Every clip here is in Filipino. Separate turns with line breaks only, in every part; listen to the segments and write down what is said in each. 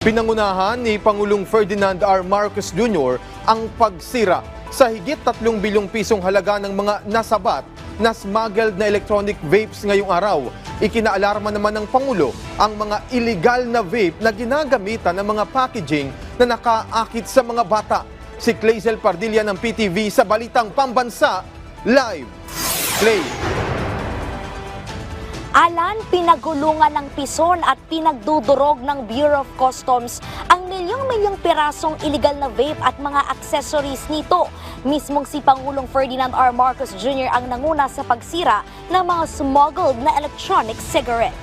Pinangunahan ni Pangulong Ferdinand R. Marcos Jr. ang pagsira sa higit 3 bilyong pisong halaga ng mga nasabat na smuggled na electronic vapes ngayong araw. Ikinaalarma naman ng Pangulo ang mga illegal na vape na ginagamitan ng mga packaging na nakaakit sa mga bata. Si Clazel Pardilla ng PTV sa Balitang Pambansa, live. Clay.
Alan, pinagulungan ng pison at pinagdudurog ng Bureau of Customs ang milyong-milyong pirasong illegal na vape at mga accessories nito. Mismong si Pangulong Ferdinand R. Marcos Jr. ang nanguna sa pagsira ng mga smuggled na electronic cigarette.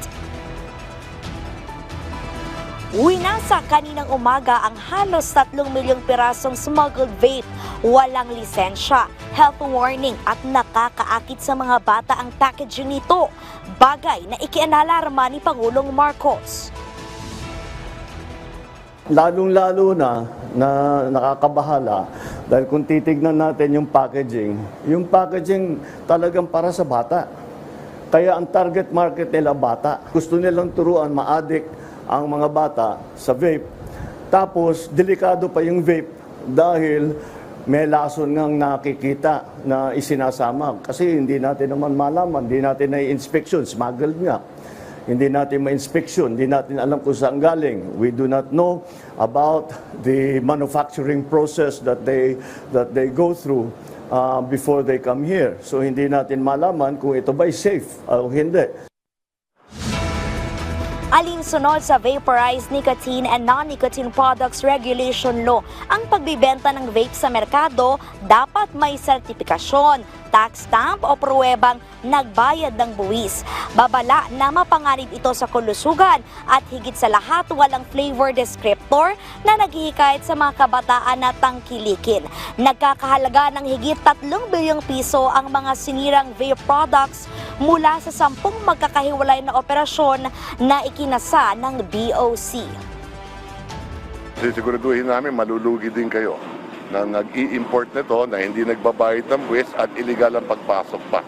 Winasa kaninang umaga ang halos 3 milyong pirasong smuggled vape, walang lisensya, health warning at nakakaakit sa mga bata ang packaging nito, bagay na ikiinalarma ni Pangulong Marcos.
Lalong-lalo na nakakabahala dahil kung titignan natin yung packaging talagang para sa bata. Kaya ang target market nila bata. Gusto nilang turuan ma-addict ang mga bata sa vape. Tapos, delikado pa yung vape dahil may lason ngang nakikita na isinasama. Kasi hindi natin naman malaman, hindi natin na-inspection, smuggled nga. Hindi natin ma-inspection, hindi natin alam kung saan galing. We do not know about the manufacturing process that they go through before they come here. So hindi natin malaman kung ito ba'y safe o hindi.
Alinsunod sa Vaporized Nicotine and Non-Nicotine Products Regulation Law, ang pagbibenta ng vape sa merkado dapat may sertifikasyon, tax stamp o pruwebang nagbayad ng buwis. Babala na mapanganib ito sa kalusugan at higit sa lahat walang flavor descriptor na naghihikayat sa mga kabataan na tangkilikin. Nagkakahalaga ng higit 3 bilyong piso ang mga sinirang vape products mula sa 10 magkakahiwalay na operasyon na ikinasa ng BOC.
Sisiguraduhin namin malulugi din kayo na nag-i-import nito na hindi nagbabayad ng buwis at illegal ang pagpasok pa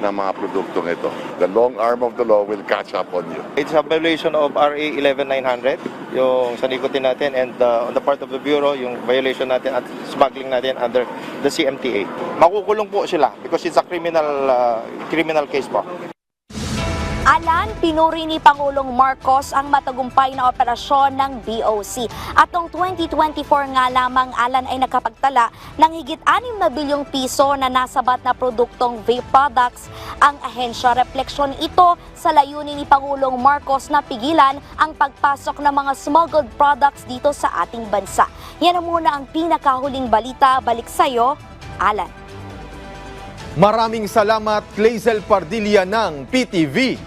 ng mga produktong ito. The long arm of the law will catch up on you.
It's a violation of RA 11900, yung sa nicotine natin, and on the part of the Bureau, yung violation natin at smuggling natin under the CMTA. Makukulong po sila because it's a criminal case po.
Alan, pinuri ni Pangulong Marcos ang matagumpay na operasyon ng BOC. At noong 2024 nga lamang, Alan ay nakapagtala ng higit 6 na bilyong piso na nasabat na produktong vape products. Ang ahensya, refleksyon ito sa layunin ni Pangulong Marcos na pigilan ang pagpasok ng mga smuggled products dito sa ating bansa. Yan muna ang pinakahuling balita. Balik sa'yo, Alan.
Maraming salamat, Clazel Pardilla ng PTV.